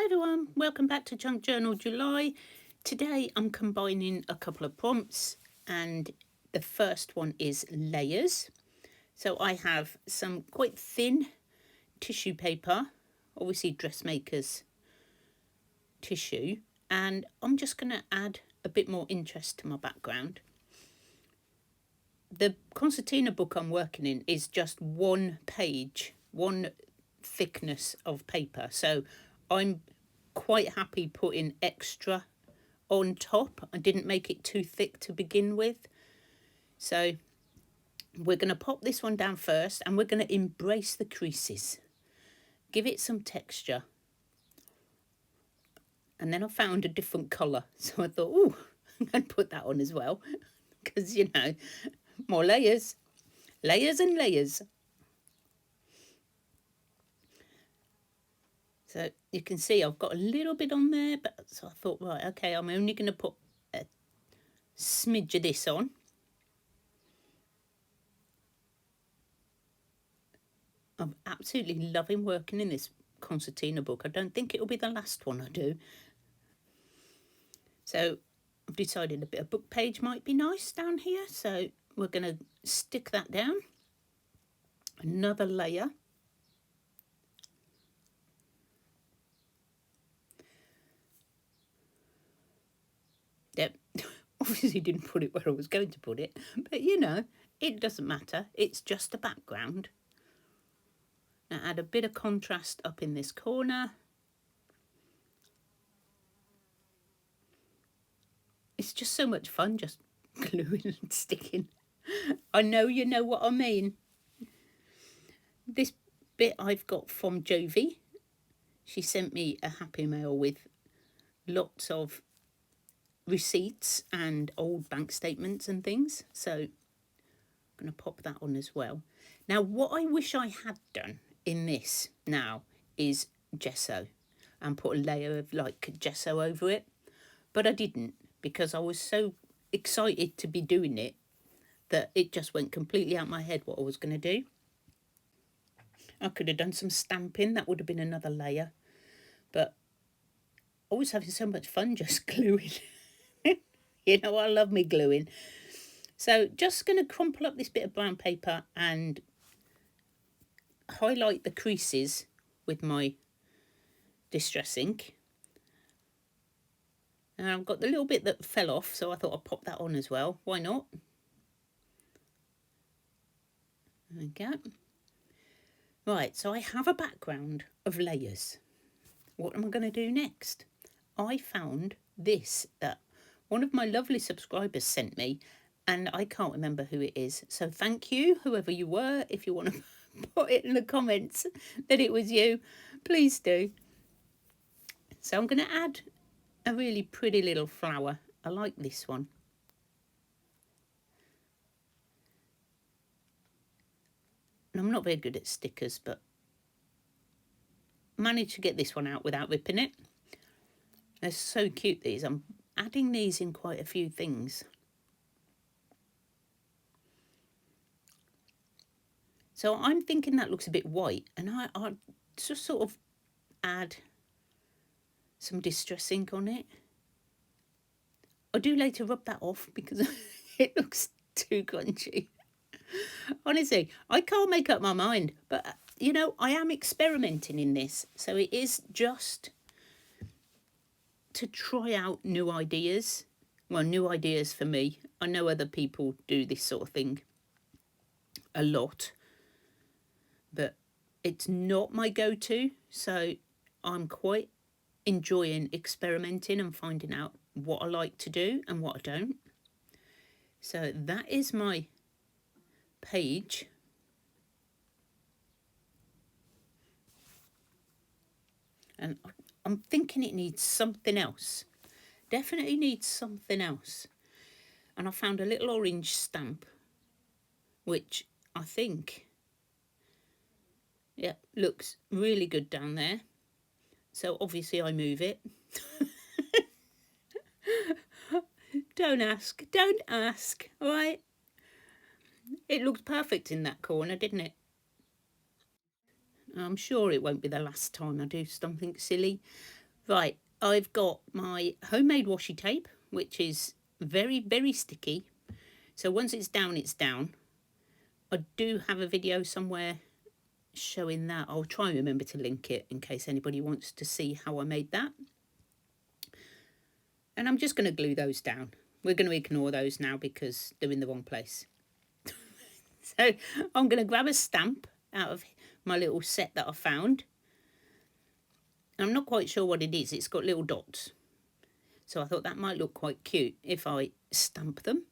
everyone, welcome back to Junk Journal July. Today I'm combining a couple of prompts, and the first one is layers. So I have some quite thin tissue paper, obviously dressmaker's tissue, and I'm just going to add a bit more interest to my background. The concertina book I'm working in is just one page, one thickness of paper, so I'm quite happy putting extra on top. I didn't make it too thick to begin with, so we're going to pop this one down first, and we're going to embrace the creases, give it some texture. And then I found a different colour, so I thought, oh, I'm going to put that on as well, because more layers and layers. So you can see I've got a little bit on there, but so I thought, right, okay, I'm only going to put a smidge of this on. I'm absolutely loving working in this concertina book. I don't think it'll be the last one I do. So I've decided a bit of book page might be nice down here, so we're going to stick that down. Another layer. Yep, obviously didn't put it where I was going to put it, but it doesn't matter. It's just a background. Now add a bit of contrast up in this corner. It's just so much fun just gluing and sticking. I know you know what I mean. This bit I've got from Jovi. She sent me a happy mail with lots of receipts and old bank statements and things. So I'm going to pop that on as well. Now, what I wish I had done in this now is gesso and put a layer of like gesso over it. But I didn't, because I was so excited to be doing it that it just went completely out my head what I was going to do. I could have done some stamping, that would have been another layer. But I was having so much fun just gluing. I love me gluing. So just going to crumple up this bit of brown paper and highlight the creases with my distress ink. And I've got the little bit that fell off, so I thought I'd pop that on as well. Why not? There we go. Right, so I have a background of layers. What am I going to do next? I found this that one of my lovely subscribers sent me, and I can't remember who it is. So thank you, whoever you were. If you want to put it in the comments that it was you, please do. So I'm going to add a really pretty little flower. I like this one. And I'm not very good at stickers, but managed to get this one out without ripping it. They're so cute, these. I'm adding these in quite a few things. So I'm thinking that looks a bit white, and I'll just sort of add some distress ink on it. I do later rub that off because it looks too crunchy. Honestly, I can't make up my mind, but I am experimenting in this, so it is just to try out new ideas. Well, new ideas for me. I know other people do this sort of thing a lot, but it's not my go-to, so I'm quite enjoying experimenting and finding out what I like to do and what I don't. So that is my page. And I'm thinking it needs something else. Definitely needs something else. And I found a little orange stamp, which I think, looks really good down there. So obviously I move it. Don't ask, all right? It looked perfect in that corner, didn't it? I'm sure it won't be the last time I do something silly. Right, I've got my homemade washi tape, which is very, very sticky. So once it's down, it's down. I do have a video somewhere showing that. I'll try and remember to link it in case anybody wants to see how I made that. And I'm just going to glue those down. We're going to ignore those now because they're in the wrong place. So I'm going to grab a stamp out of my little set that I found. I'm not quite sure what it is. It's got little dots. So I thought that might look quite cute if I stamp them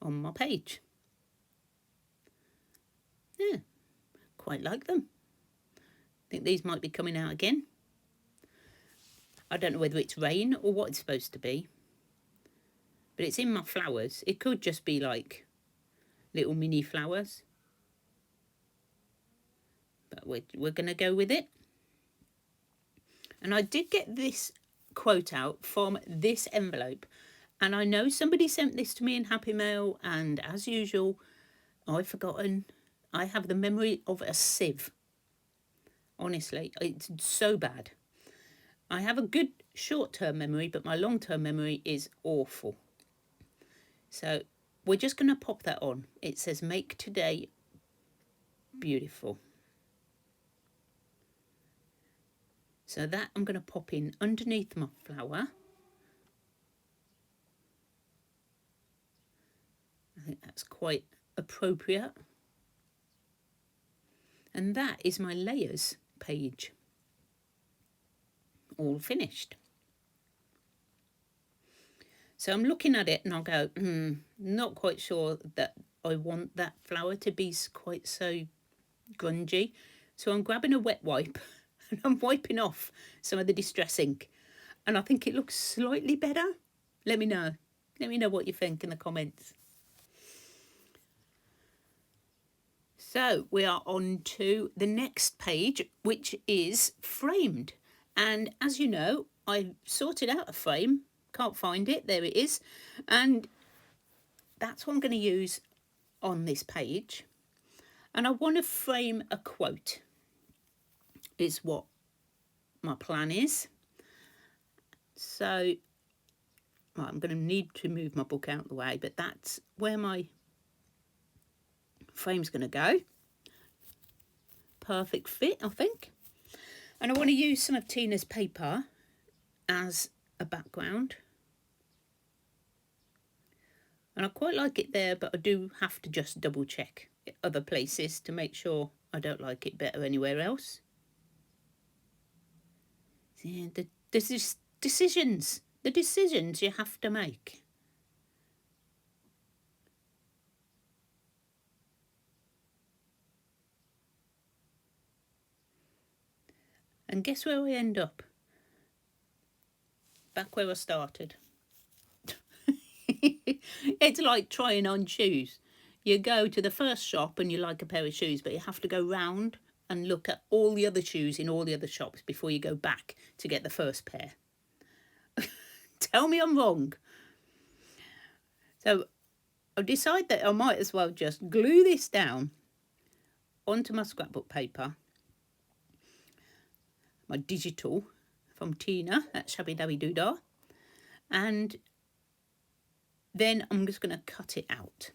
on my page. Yeah, quite like them. I think these might be coming out again. I don't know whether it's rain or what it's supposed to be. But it's in my flowers. It could just be like little mini flowers. But we're going to go with it. And I did get this quote out from this envelope. And I know somebody sent this to me in Happy Mail. And as usual, I've forgotten. I have the memory of a sieve. Honestly, it's so bad. I have a good short-term memory, but my long-term memory is awful. So we're just going to pop that on. It says, make today beautiful. So that I'm going to pop in underneath my flower. I think that's quite appropriate. And that is my layers page. All finished. So I'm looking at it and I'll go, not quite sure that I want that flower to be quite so grungy. So I'm grabbing a wet wipe and I'm wiping off some of the distress ink. And I think it looks slightly better. Let me know. Let me know what you think in the comments. So we are on to the next page, which is framed. And as you know, I sorted out a frame. Can't find it. There it is. And that's what I'm going to use on this page. And I want to frame a quote, is what my plan is. So well, I'm going to need to move my book out of the way, but that's where my frame's going to go. Perfect fit, I think. And I want to use some of Tina's paper as a background. And I quite like it there, but I do have to just double check other places to make sure I don't like it better anywhere else. Yeah, the decisions you have to make. And guess where I end up? Back where I started. It's like trying on shoes. You go to the first shop and you like a pair of shoes, but you have to go round and look at all the other shoes in all the other shops before you go back to get the first pair. Tell me I'm wrong. So I decided that I might as well just glue this down onto my scrapbook paper, my digital from Tina at Shabby Dabby Doodah, and then I'm just going to cut it out.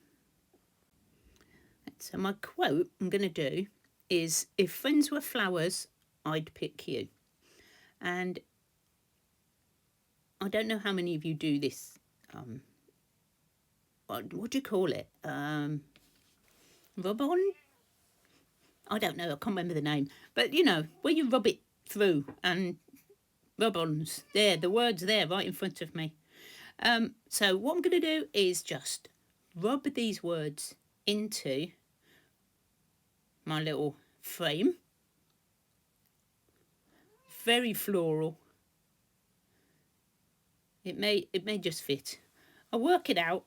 So my quote I'm going to do is, if friends were flowers, I'd pick you. And I don't know how many of you do this, what do you call it? Rub-on? I don't know, I can't remember the name. But, you know, where you rub it through and rub-ons. There, the word's there right in front of me. So what I'm going to do is just rub these words into my little frame. Very floral. It may just fit. I'll work it out.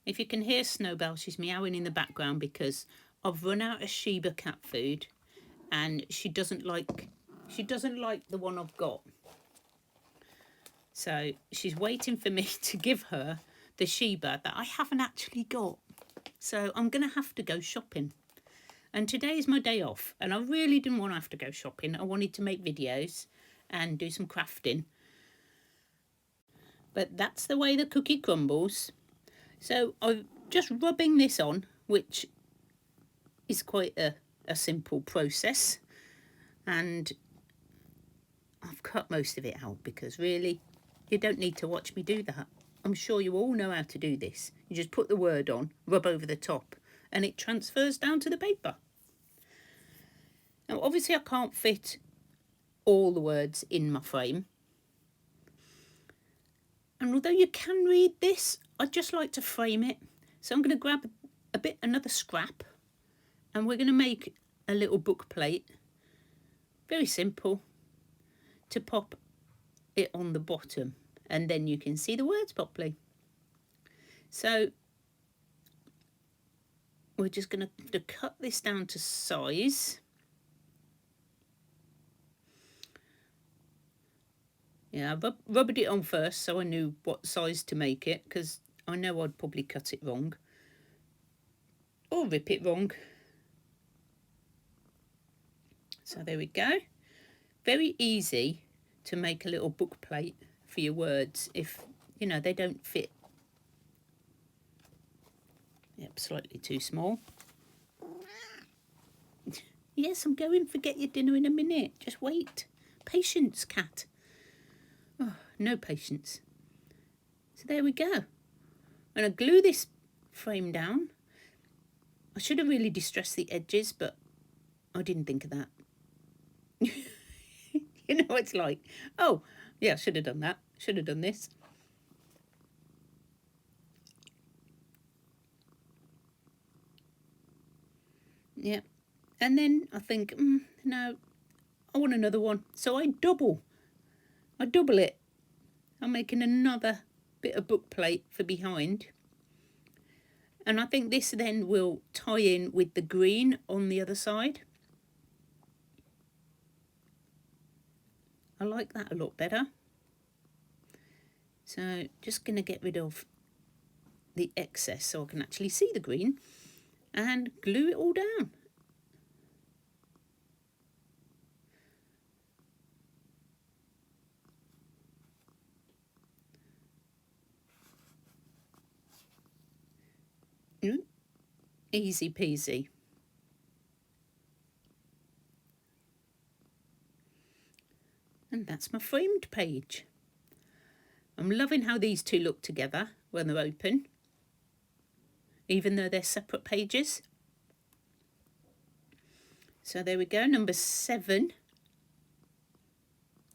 If you can hear Snowbell, she's meowing in the background because I've run out of Sheba cat food and she doesn't like the one I've got. So she's waiting for me to give her the Sheba that I haven't actually got. So I'm going to have to go shopping. And today is my day off, and I really didn't want to have to go shopping. I wanted to make videos and do some crafting. But that's the way the cookie crumbles. So I'm just rubbing this on, which is quite a simple process. And I've cut most of it out because really, you don't need to watch me do that. I'm sure you all know how to do this. You just put the word on, rub over the top, and it transfers down to the paper. Now, obviously, I can't fit all the words in my frame. And although you can read this, I'd just like to frame it. So I'm going to grab another scrap, and we're going to make a little book plate. Very simple, to pop it on the bottom, and then you can see the words properly. So we're just going to cut this down to size. Yeah, I rubbed it on first so I knew what size to make it, because I know I'd probably cut it wrong or rip it wrong. So there we go. Very easy to make a little book plate for your words if, you know, they don't fit. Yep, slightly too small. Yes, I'm going to get your dinner in a minute. Just wait. Patience, cat. Oh, no patience. So there we go. And I glue this frame down. I should have really distressed the edges, but I didn't think of that. You know what it's like. Oh, yeah, I should have done that. Should have done this. Yeah. And then I think, no, I want another one. So I double it. I'm making another bit of book plate for behind. And I think this then will tie in with the green on the other side. I like that a lot better. So just going to get rid of the excess so I can actually see the green and glue it all down. Easy peasy. And that's my framed page. I'm loving how these two look together when they're open, even though they're separate pages. So there we go, number 7,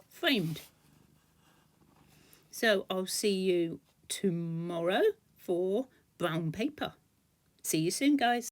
framed. So I'll see you tomorrow for brown paper. See you soon, guys.